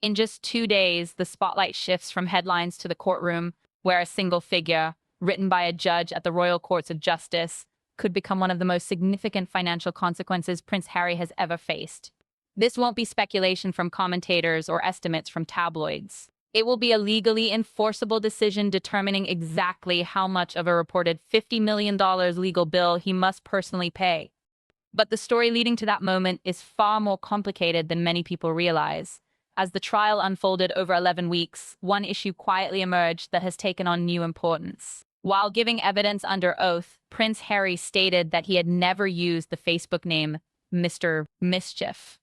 In just 2 days, the spotlight shifts from headlines to the courtroom, where a single figure, written by a judge at the Royal Courts of Justice, could become one of the most significant financial consequences Prince Harry has ever faced. This won't be speculation from commentators or estimates from tabloids. It will be a legally enforceable decision determining exactly how much of a reported $50 million legal bill he must personally pay. But the story leading to that moment is far more complicated than many people realize. As the trial unfolded over 11 weeks, one issue quietly emerged that has taken on new importance. While giving evidence under oath, Prince Harry stated that he had never used the Facebook name Mr. Mischief.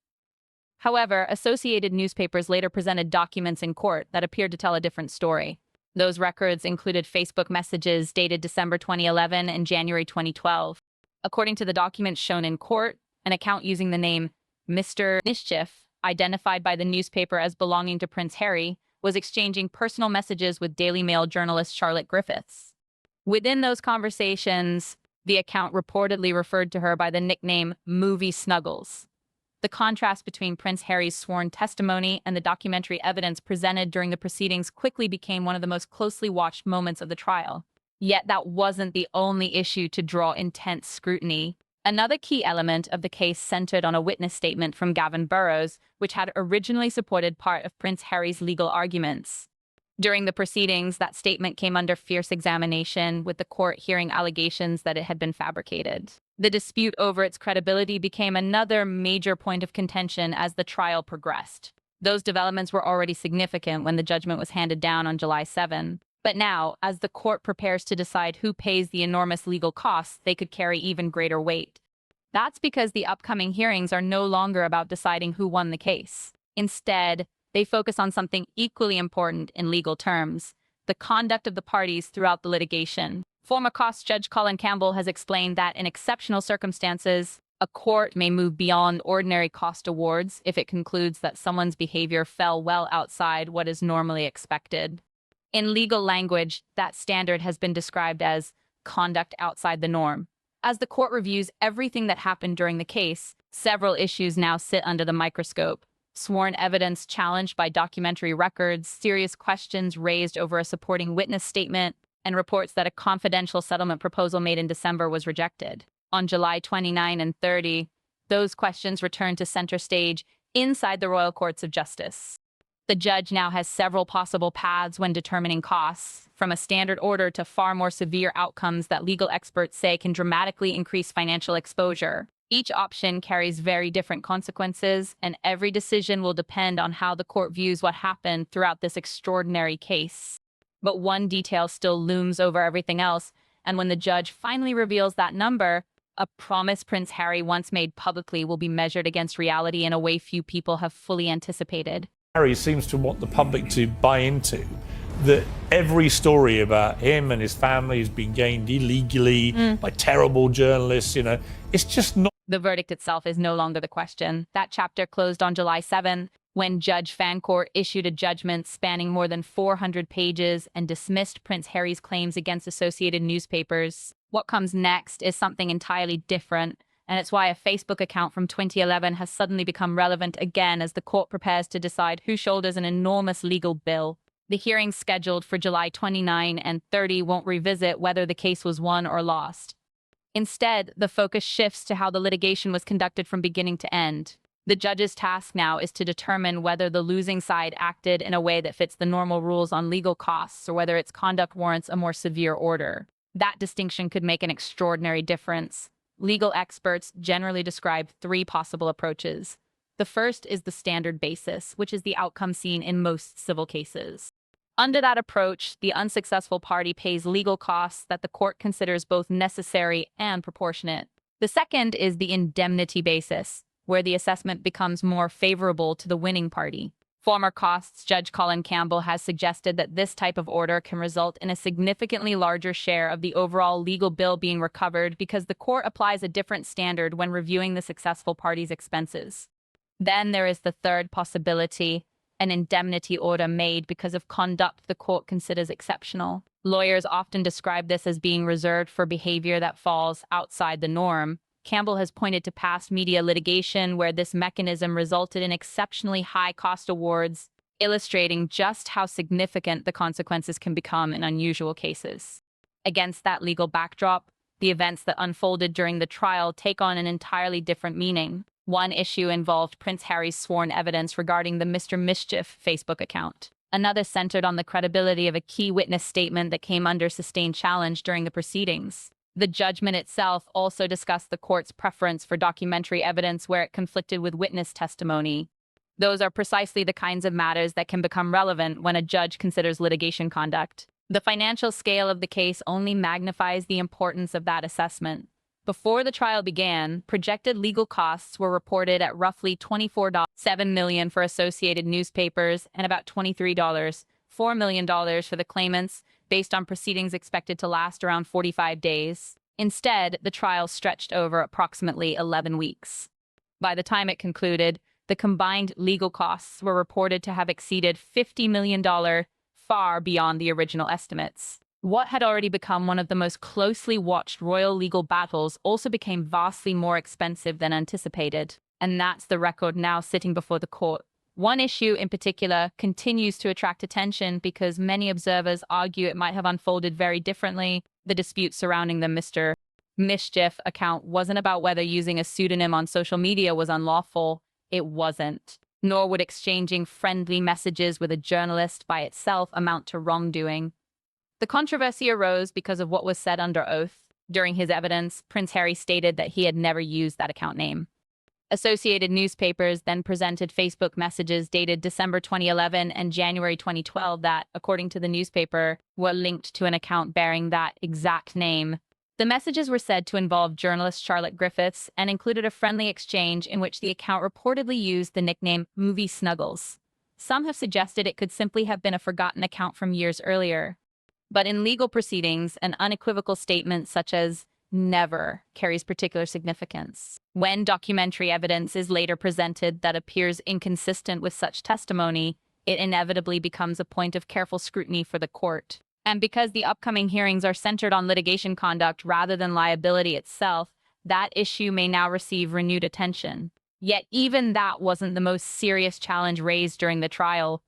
However, Associated newspapers later presented documents in court that appeared to tell a different story. Those records included Facebook messages dated December 2011 and January 2012. According to the documents shown in court, an account using the name Mr. Mischief, identified by the newspaper as belonging to Prince Harry, was exchanging personal messages with Daily Mail journalist Charlotte Griffiths. Within those conversations, the account reportedly referred to her by the nickname Movie Snuggles. The contrast between Prince Harry's sworn testimony and the documentary evidence presented during the proceedings quickly became one of the most closely watched moments of the trial. Yet that wasn't the only issue to draw intense scrutiny. Another key element of the case centered on a witness statement from Gavin Burrows, which had originally supported part of Prince Harry's legal arguments. During the proceedings, that statement came under fierce examination, with the court hearing allegations that it had been fabricated. The dispute over its credibility became another major point of contention as the trial progressed. Those developments were already significant when the judgment was handed down on July 7. But now, as the court prepares to decide who pays the enormous legal costs, they could carry even greater weight. That's because the upcoming hearings are no longer about deciding who won the case. Instead, they focus on something equally important in legal terms: the conduct of the parties throughout the litigation. Former cost judge Colin Campbell has explained that in exceptional circumstances, a court may move beyond ordinary cost awards if it concludes that someone's behavior fell well outside what is normally expected. In legal language, that standard has been described as conduct outside the norm. As the court reviews everything that happened during the case, several issues now sit under the microscope. Sworn evidence challenged by documentary records, serious questions raised over a supporting witness statement, and reports that a confidential settlement proposal made in December was rejected. On July 29 and 30, those questions returned to center stage inside the Royal Courts of Justice. The judge now has several possible paths when determining costs, from a standard order to far more severe outcomes that legal experts say can dramatically increase financial exposure. Each option carries very different consequences, and every decision will depend on how the court views what happened throughout this extraordinary case. But one detail still looms over everything else, and when the judge finally reveals that number, a promise Prince Harry once made publicly will be measured against reality in a way few people have fully anticipated. Harry seems to want the public to buy into that every story about him and his family has been gained illegally by terrible journalists. It's just not. The verdict itself is no longer the question. That chapter closed on July 7, when Judge Fancourt issued a judgment spanning more than 400 pages and dismissed Prince Harry's claims against Associated newspapers. What comes next is something entirely different, and it's why a Facebook account from 2011 has suddenly become relevant again as the court prepares to decide who shoulders an enormous legal bill. The hearings scheduled for July 29 and 30 won't revisit whether the case was won or lost. Instead, the focus shifts to how the litigation was conducted from beginning to end. The judge's task now is to determine whether the losing side acted in a way that fits the normal rules on legal costs or whether its conduct warrants a more severe order. That distinction could make an extraordinary difference. Legal experts generally describe three possible approaches. The first is the standard basis, which is the outcome seen in most civil cases. Under that approach, the unsuccessful party pays legal costs that the court considers both necessary and proportionate. The second is the indemnity basis, where the assessment becomes more favorable to the winning party. Former costs Judge Colin Campbell has suggested that this type of order can result in a significantly larger share of the overall legal bill being recovered because the court applies a different standard when reviewing the successful party's expenses. Then there is the third possibility: an indemnity order made because of conduct the court considers exceptional. Lawyers often describe this as being reserved for behavior that falls outside the norm. Campbell has pointed to past media litigation where this mechanism resulted in exceptionally high cost awards. illustrating just how significant the consequences can become in unusual cases. Against that legal backdrop, the events that unfolded during the trial take on an entirely different meaning. One issue involved Prince Harry's sworn evidence regarding the Mr. Mischief Facebook account. Another centered on the credibility of a key witness statement that came under sustained challenge during the proceedings. The judgment itself also discussed the court's preference for documentary evidence where it conflicted with witness testimony. Those are precisely the kinds of matters that can become relevant when a judge considers litigation conduct. The financial scale of the case only magnifies the importance of that assessment. Before the trial began, projected legal costs were reported at roughly $24.7 million for Associated Newspapers and about $23.4 million for the claimants, based on proceedings expected to last around 45 days. Instead, the trial stretched over approximately 11 weeks. By the time it concluded, the combined legal costs were reported to have exceeded $50 million, far beyond the original estimates. What had already become one of the most closely watched royal legal battles also became vastly more expensive than anticipated. And that's the record now sitting before the court. One issue in particular continues to attract attention because many observers argue it might have unfolded very differently. The dispute surrounding the Mr. Mischief account wasn't about whether using a pseudonym on social media was unlawful. It wasn't. Nor would exchanging friendly messages with a journalist by itself amount to wrongdoing. The controversy arose because of what was said under oath. During his evidence, Prince Harry stated that he had never used that account name. Associated Newspapers then presented Facebook messages dated December 2011 and January 2012 that, according to the newspaper, were linked to an account bearing that exact name. The messages were said to involve journalist Charlotte Griffiths and included a friendly exchange in which the account reportedly used the nickname Movie Snuggles. Some have suggested it could simply have been a forgotten account from years earlier. But in legal proceedings, an unequivocal statement such as never carries particular significance. When documentary evidence is later presented that appears inconsistent with such testimony, it inevitably becomes a point of careful scrutiny for the court. And because the upcoming hearings are centered on litigation conduct rather than liability itself, that issue may now receive renewed attention. Yet even that wasn't the most serious challenge raised during the trial.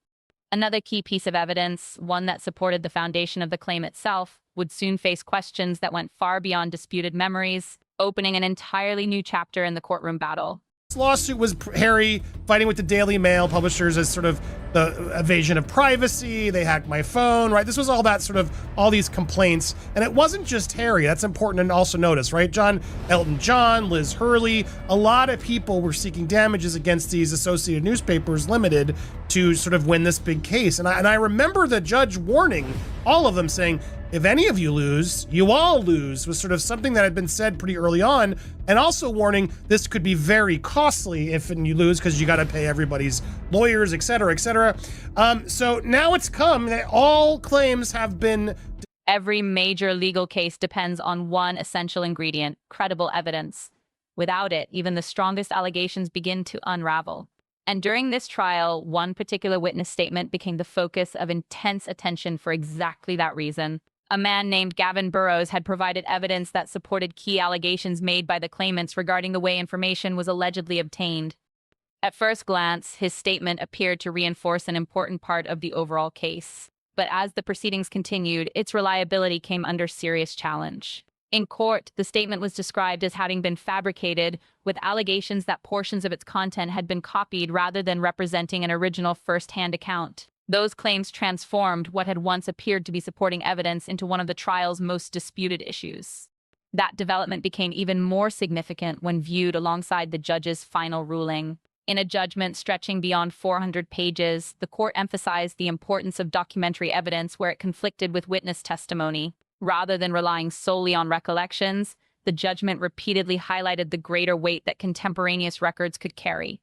Another key piece of evidence, one that supported the foundation of the claim itself, would soon face questions that went far beyond disputed memories, opening an entirely new chapter in the courtroom battle. This lawsuit was Harry fighting with the Daily Mail publishers as sort of the evasion of privacy. They hacked my phone, right? This was all that sort of all these complaints. And it wasn't just Harry. That's important to also notice, right? Elton John, Liz Hurley, a lot of people were seeking damages against these Associated Newspapers Limited to sort of win this big case. And I remember the judge warning all of them, saying, if any of you lose, you all lose, was sort of something that had been said pretty early on, and also warning this could be very costly if you lose because you got to pay everybody's lawyers, et cetera, et cetera. So now it's come that all claims have been. Every major legal case depends on one essential ingredient: credible evidence. Without it, even the strongest allegations begin to unravel. And during this trial, one particular witness statement became the focus of intense attention for exactly that reason. A man named Gavin Burrows had provided evidence that supported key allegations made by the claimants regarding the way information was allegedly obtained. At first glance, his statement appeared to reinforce an important part of the overall case. But as the proceedings continued, its reliability came under serious challenge. In court, the statement was described as having been fabricated, with allegations that portions of its content had been copied rather than representing an original first-hand account. Those claims transformed what had once appeared to be supporting evidence into one of the trial's most disputed issues. That development became even more significant when viewed alongside the judge's final ruling. In a judgment stretching beyond 400 pages, the court emphasized the importance of documentary evidence where it conflicted with witness testimony. Rather than relying solely on recollections, the judgment repeatedly highlighted the greater weight that contemporaneous records could carry.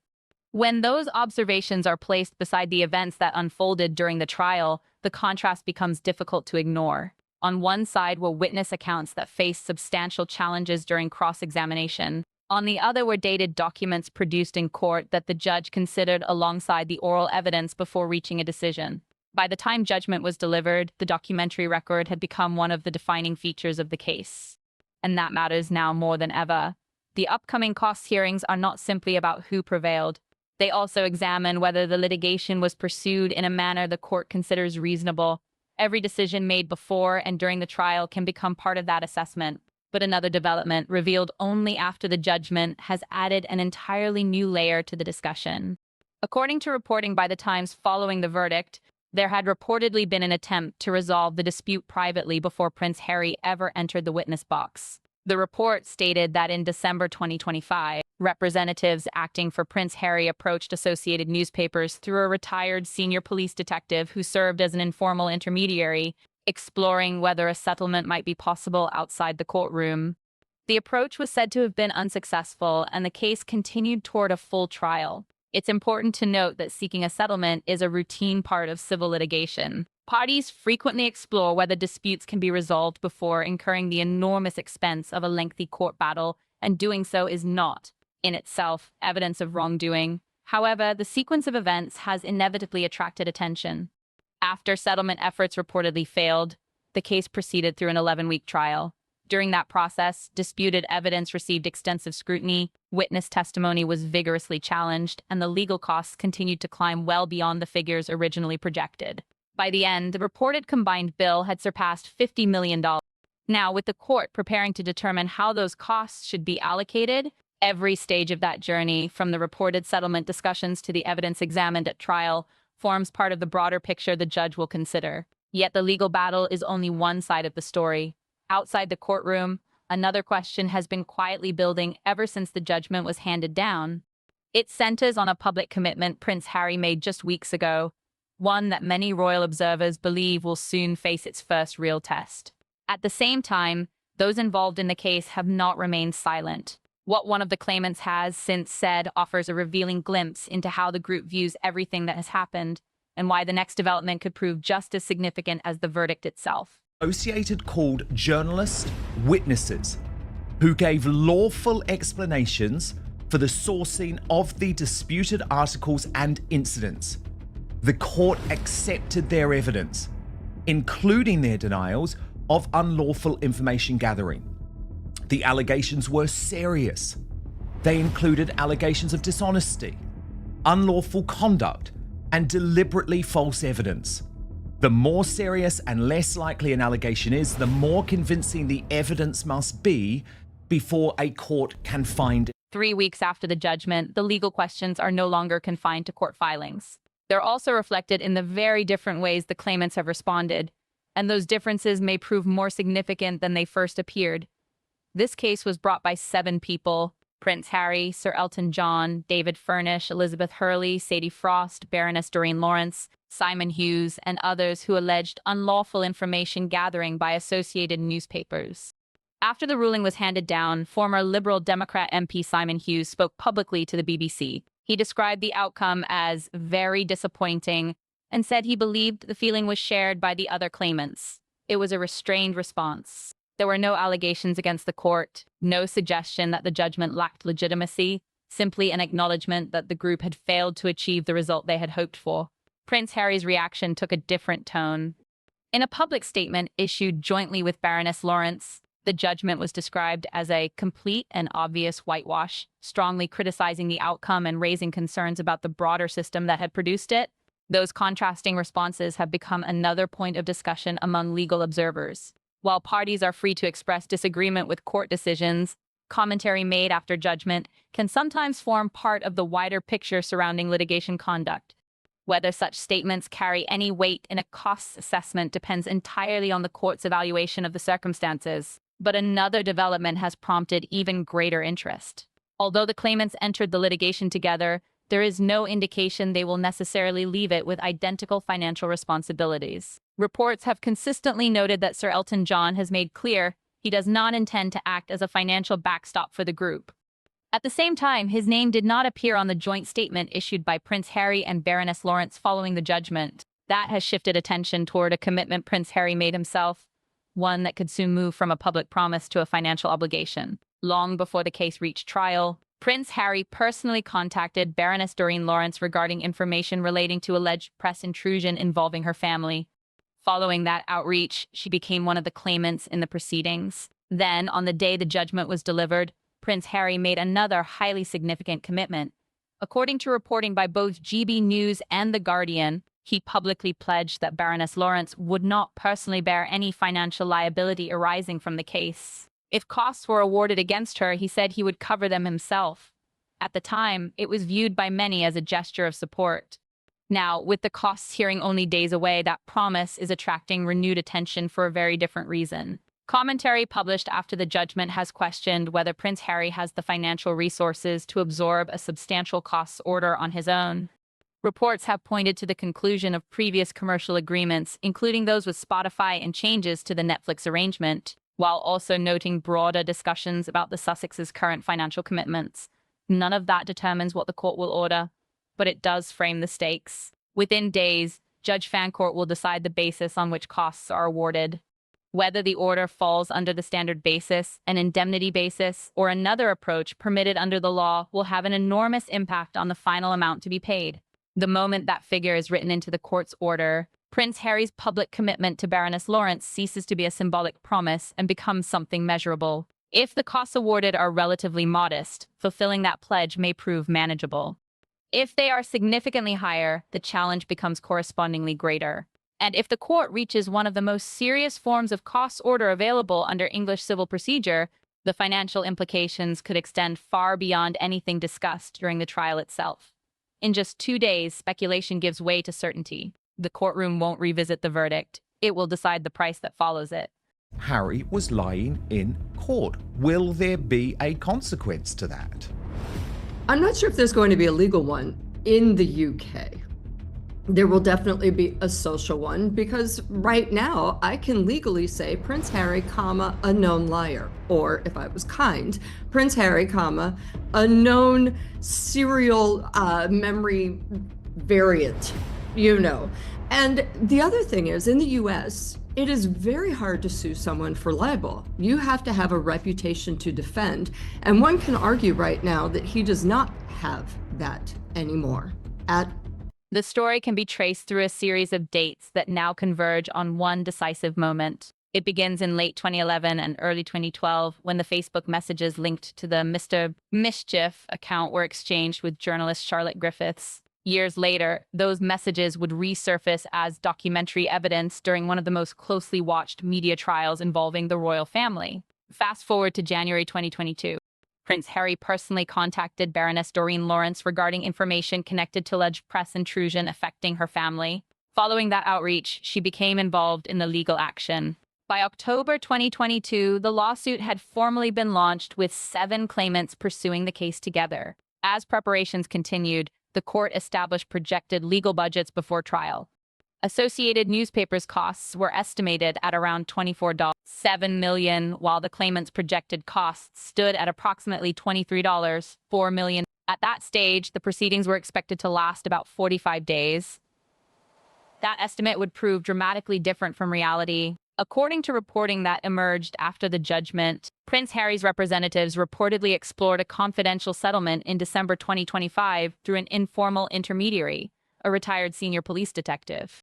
When those observations are placed beside the events that unfolded during the trial, the contrast becomes difficult to ignore. On one side were witness accounts that faced substantial challenges during cross-examination. On the other were dated documents produced in court that the judge considered alongside the oral evidence before reaching a decision. By the time judgment was delivered, the documentary record had become one of the defining features of the case. And that matters now more than ever. The upcoming cost hearings are not simply about who prevailed. They also examine whether the litigation was pursued in a manner the court considers reasonable. Every decision made before and during the trial can become part of that assessment. But another development, revealed only after the judgment, has added an entirely new layer to the discussion. According to reporting by the Times following the verdict, there had reportedly been an attempt to resolve the dispute privately before Prince Harry ever entered the witness box. The report stated that in December 2025, representatives acting for Prince Harry approached Associated Newspapers through a retired senior police detective who served as an informal intermediary, exploring whether a settlement might be possible outside the courtroom. The approach was said to have been unsuccessful, and the case continued toward a full trial. It's important to note that seeking a settlement is a routine part of civil litigation. Parties frequently explore whether disputes can be resolved before incurring the enormous expense of a lengthy court battle, and doing so is not, in itself, evidence of wrongdoing. However, the sequence of events has inevitably attracted attention. After settlement efforts reportedly failed, the case proceeded through an 11-week trial. During that process, disputed evidence received extensive scrutiny, witness testimony was vigorously challenged, and the legal costs continued to climb well beyond the figures originally projected. By the end, the reported combined bill had surpassed $50 million. Now, with the court preparing to determine how those costs should be allocated, every stage of that journey, from the reported settlement discussions to the evidence examined at trial, forms part of the broader picture the judge will consider. Yet the legal battle is only one side of the story. Outside the courtroom, another question has been quietly building ever since the judgment was handed down. It centers on a public commitment Prince Harry made just weeks ago, one that many royal observers believe will soon face its first real test. At the same time, those involved in the case have not remained silent. What one of the claimants has since said offers a revealing glimpse into how the group views everything that has happened, and why the next development could prove just as significant as the verdict itself. Associated called journalist witnesses who gave lawful explanations for the sourcing of the disputed articles and incidents. The court accepted their evidence, including their denials of unlawful information gathering. The allegations were serious. They included allegations of dishonesty, unlawful conduct, and deliberately false evidence. The more serious and less likely an allegation is, the more convincing the evidence must be before a court can find it. 3 weeks after the judgment, the legal questions are no longer confined to court filings. They're also reflected in the very different ways the claimants have responded, and those differences may prove more significant than they first appeared. This case was brought by 7 people: Prince Harry, Sir Elton John, David Furnish, Elizabeth Hurley, Sadie Frost, Baroness Doreen Lawrence, Simon Hughes, and others who alleged unlawful information gathering by Associated Newspapers. After the ruling was handed down, former Liberal Democrat MP Simon Hughes spoke publicly to the BBC. He described the outcome as very disappointing and said he believed the feeling was shared by the other claimants. It was a restrained response. There were no allegations against the court, no suggestion that the judgment lacked legitimacy, simply an acknowledgement that the group had failed to achieve the result they had hoped for. Prince Harry's reaction took a different tone. In a public statement issued jointly with Baroness Lawrence, the judgment was described as a complete and obvious whitewash, strongly criticizing the outcome and raising concerns about the broader system that had produced it. Those contrasting responses have become another point of discussion among legal observers. While parties are free to express disagreement with court decisions, commentary made after judgment can sometimes form part of the wider picture surrounding litigation conduct. Whether such statements carry any weight in a costs assessment depends entirely on the court's evaluation of the circumstances. But another development has prompted even greater interest. Although the claimants entered the litigation together, there is no indication they will necessarily leave it with identical financial responsibilities. Reports have consistently noted that Sir Elton John has made clear he does not intend to act as a financial backstop for the group. At the same time, his name did not appear on the joint statement issued by Prince Harry and Baroness Lawrence following the judgment. That has shifted attention toward a commitment Prince Harry made himself, one that could soon move from a public promise to a financial obligation. Long before the case reached trial, Prince Harry personally contacted Baroness Doreen Lawrence regarding information relating to alleged press intrusion involving her family. Following that outreach, she became one of the claimants in the proceedings. Then, on the day the judgment was delivered, Prince Harry made another highly significant commitment. According to reporting by both GB News and The Guardian, he publicly pledged that Baroness Lawrence would not personally bear any financial liability arising from the case. If costs were awarded against her, he said he would cover them himself. At the time, it was viewed by many as a gesture of support. Now, with the costs hearing only days away, that promise is attracting renewed attention for a very different reason. Commentary published after the judgment has questioned whether Prince Harry has the financial resources to absorb a substantial costs order on his own. Reports have pointed to the conclusion of previous commercial agreements, including those with Spotify and changes to the Netflix arrangement, while also noting broader discussions about the Sussexes' current financial commitments. None of that determines what the court will order, but it does frame the stakes. Within days, Judge Fancourt will decide the basis on which costs are awarded. Whether the order falls under the standard basis, an indemnity basis, or another approach permitted under the law will have an enormous impact on the final amount to be paid. The moment that figure is written into the court's order, Prince Harry's public commitment to Baroness Lawrence ceases to be a symbolic promise and becomes something measurable. If the costs awarded are relatively modest, fulfilling that pledge may prove manageable. If they are significantly higher, the challenge becomes correspondingly greater. And if the court reaches one of the most serious forms of costs order available under English civil procedure, the financial implications could extend far beyond anything discussed during the trial itself. In just 2 days, speculation gives way to certainty. The courtroom won't revisit the verdict. It will decide the price that follows it. Harry was lying in court. Will there be a consequence to that? I'm not sure if there's going to be a legal one in the UK. There will definitely be a social one because right now I can legally say Prince Harry, a known liar. Or if I was kind, Prince Harry, a known serial memory variant, And the other thing is in the US, it is very hard to sue someone for libel. You have to have a reputation to defend. And one can argue right now that he does not have that anymore The story can be traced through a series of dates that now converge on one decisive moment. It begins in late 2011 and early 2012 when the Facebook messages linked to the Mr. Mischief account were exchanged with journalist Charlotte Griffiths. Years later, those messages would resurface as documentary evidence during one of the most closely watched media trials involving the royal family. Fast forward to January 2022. Prince Harry personally contacted Baroness Doreen Lawrence regarding information connected to alleged press intrusion affecting her family. Following that outreach, she became involved in the legal action. By October 2022, the lawsuit had formally been launched with 7 claimants pursuing the case together. As preparations continued, the court established projected legal budgets before trial. Associated Newspapers' costs were estimated at around $24.7 million, while the claimants' projected costs stood at approximately $23.4 million. At that stage, the proceedings were expected to last about 45 days. That estimate would prove dramatically different from reality. According to reporting that emerged after the judgment, Prince Harry's representatives reportedly explored a confidential settlement in December 2025 through an informal intermediary, a retired senior police detective.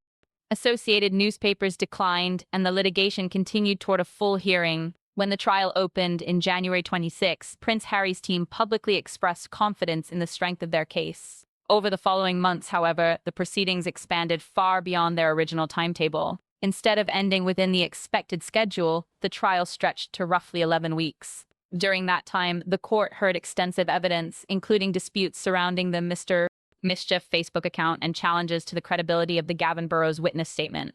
Associated Newspapers declined, and the litigation continued toward a full hearing. When the trial opened in January 26, Prince Harry's team publicly expressed confidence in the strength of their case. Over the following months, however, the proceedings expanded far beyond their original timetable. Instead of ending within the expected schedule, the trial stretched to roughly 11 weeks. During that time, the court heard extensive evidence, including disputes surrounding the Mr. Mischief Facebook account and challenges to the credibility of the Gavin Burrows witness statement.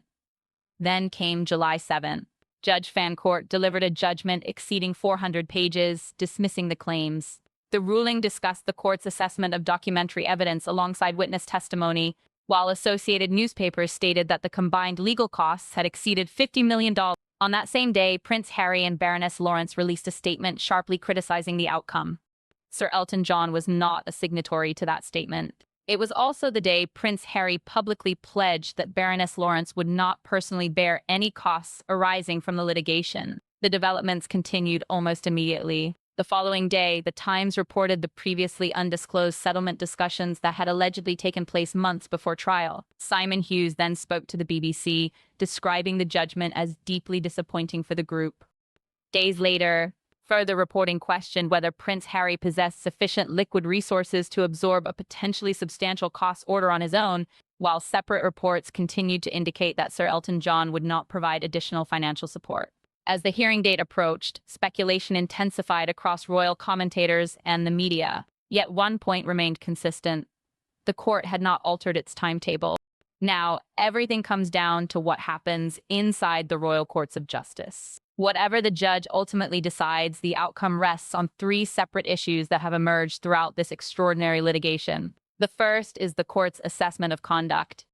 Then came July 7. Judge Fancourt delivered a judgment exceeding 400 pages, dismissing the claims. The ruling discussed the court's assessment of documentary evidence alongside witness testimony, while Associated Newspapers stated that the combined legal costs had exceeded $50 million. On that same day, Prince Harry and Baroness Lawrence released a statement sharply criticizing the outcome. Sir Elton John was not a signatory to that statement. It was also the day Prince Harry publicly pledged that Baroness Lawrence would not personally bear any costs arising from the litigation. The developments continued almost immediately. The following day, The Times reported the previously undisclosed settlement discussions that had allegedly taken place months before trial. Simon Hughes then spoke to the BBC, describing the judgment as deeply disappointing for the group. Days later, Further reporting questioned whether Prince Harry possessed sufficient liquid resources to absorb a potentially substantial cost order on his own, while separate reports continued to indicate that Sir Elton John would not provide additional financial support. As the hearing date approached, speculation intensified across royal commentators and the media. Yet one point remained consistent. The court had not altered its timetable. Now, everything comes down to what happens inside the royal courts of justice. Whatever the judge ultimately decides, the outcome rests on three separate issues that have emerged throughout this extraordinary litigation. The first is the court's assessment of conduct.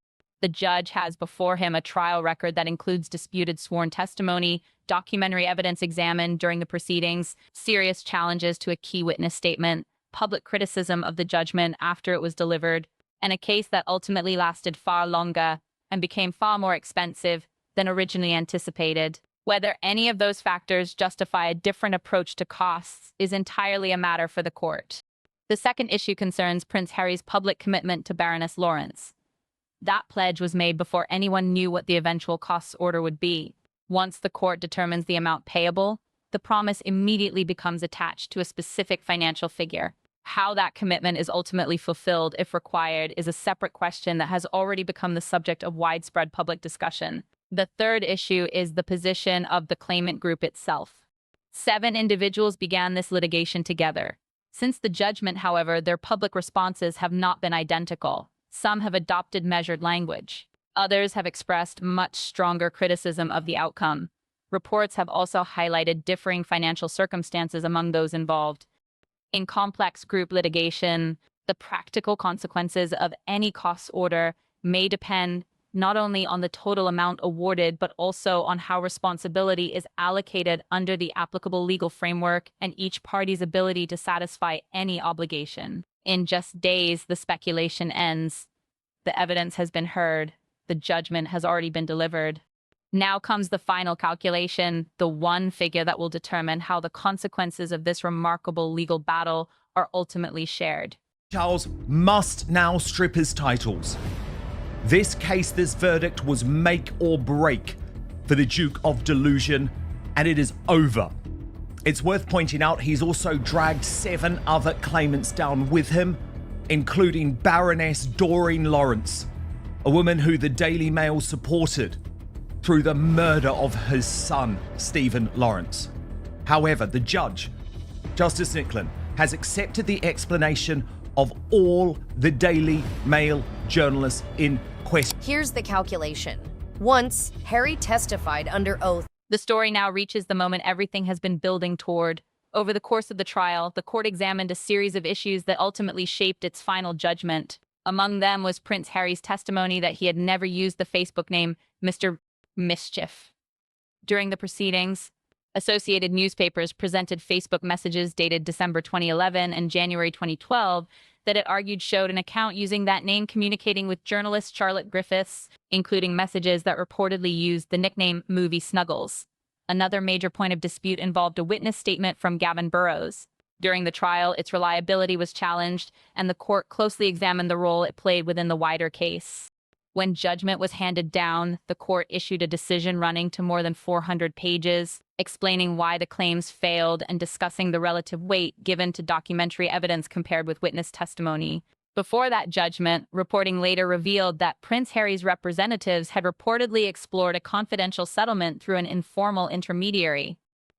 The judge has before him a trial record that includes disputed sworn testimony, documentary evidence examined during the proceedings, serious challenges to a key witness statement, public criticism of the judgment after it was delivered, and a case that ultimately lasted far longer and became far more expensive than originally anticipated. Whether any of those factors justify a different approach to costs is entirely a matter for the court. The second issue concerns Prince Harry's public commitment to Baroness Lawrence. That pledge was made before anyone knew what the eventual costs order would be. Once the court determines the amount payable, the promise immediately becomes attached to a specific financial figure. How that commitment is ultimately fulfilled, if required, is a separate question that has already become the subject of widespread public discussion. The third issue is the position of the claimant group itself. 7 individuals began this litigation together. Since the judgment, however, their public responses have not been identical. Some have adopted measured language. Others have expressed much stronger criticism of the outcome. Reports have also highlighted differing financial circumstances among those involved. In complex group litigation, the practical consequences of any costs order may depend not only on the total amount awarded, but also on how responsibility is allocated under the applicable legal framework and each party's ability to satisfy any obligation. In just days, the speculation ends. The evidence has been heard. The judgment has already been delivered. Now comes the final calculation, the one figure that will determine how the consequences of this remarkable legal battle are ultimately shared. Charles must now strip his titles. This case, this verdict was make or break for the Duke of Delusion, and it is over. It's worth pointing out he's also dragged 7 other claimants down with him, including Baroness Doreen Lawrence, a woman who the Daily Mail supported through the murder of his son, Stephen Lawrence. However, the judge, Justice Nicklin, has accepted the explanation of all the Daily Mail journalists in question. Here's the calculation. Once, Harry testified under oath. The story now reaches the moment everything has been building toward. Over the course of the trial, the court examined a series of issues that ultimately shaped its final judgment. Among them was Prince Harry's testimony that he had never used the Facebook name Mr. Mischief. During the proceedings, Associated Newspapers presented Facebook messages dated December 2011 and January 2012 that it argued showed an account using that name communicating with journalist Charlotte Griffiths, including messages that reportedly used the nickname Movie Snuggles. Another major point of dispute involved a witness statement from Gavin Burrows. During the trial, its reliability was challenged, and the court closely examined the role it played within the wider case. When judgment was handed down, the court issued a decision running to more than 400 pages, explaining why the claims failed and discussing the relative weight given to documentary evidence compared with witness testimony. Before that judgment, reporting later revealed that Prince Harry's representatives had reportedly explored a confidential settlement through an informal intermediary.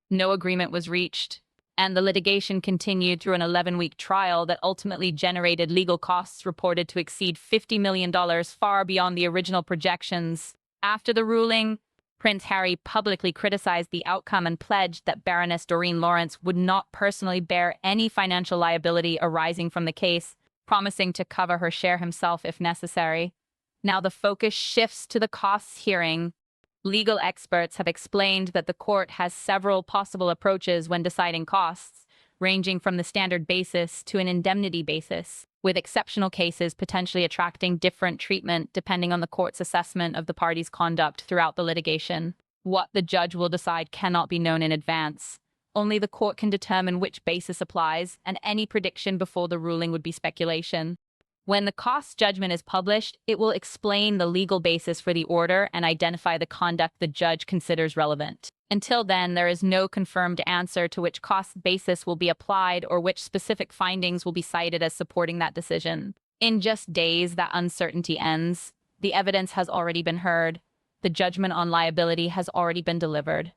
No agreement was reached, and the litigation continued through an 11-week trial that ultimately generated legal costs reported to exceed $50 million, far beyond the original projections. After the ruling, Prince Harry publicly criticized the outcome and pledged that Baroness Doreen Lawrence would not personally bear any financial liability arising from the case, promising to cover her share himself if necessary. Now the focus shifts to the costs hearing. Legal experts have explained that the court has several possible approaches when deciding costs, ranging from the standard basis to an indemnity basis, with exceptional cases potentially attracting different treatment depending on the court's assessment of the parties' conduct throughout the litigation. What the judge will decide cannot be known in advance. Only the court can determine which basis applies, and any prediction before the ruling would be speculation. When the cost judgment is published, it will explain the legal basis for the order and identify the conduct the judge considers relevant. Until then, there is no confirmed answer to which cost basis will be applied or which specific findings will be cited as supporting that decision. In just days, that uncertainty ends. The evidence has already been heard. The judgment on liability has already been delivered.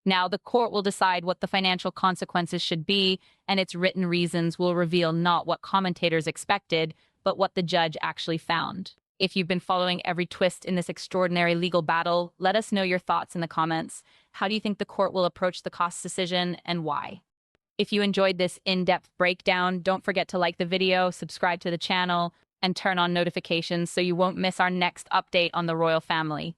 Now, the court will decide what the financial consequences should be, and its written reasons will reveal not what commentators expected, but what the judge actually found. If you've been following every twist in this extraordinary legal battle, let us know your thoughts in the comments. How do you think the court will approach the cost decision, and why? If you enjoyed this in-depth breakdown, don't forget to like the video, subscribe to the channel, and turn on notifications so you won't miss our next update on the royal family.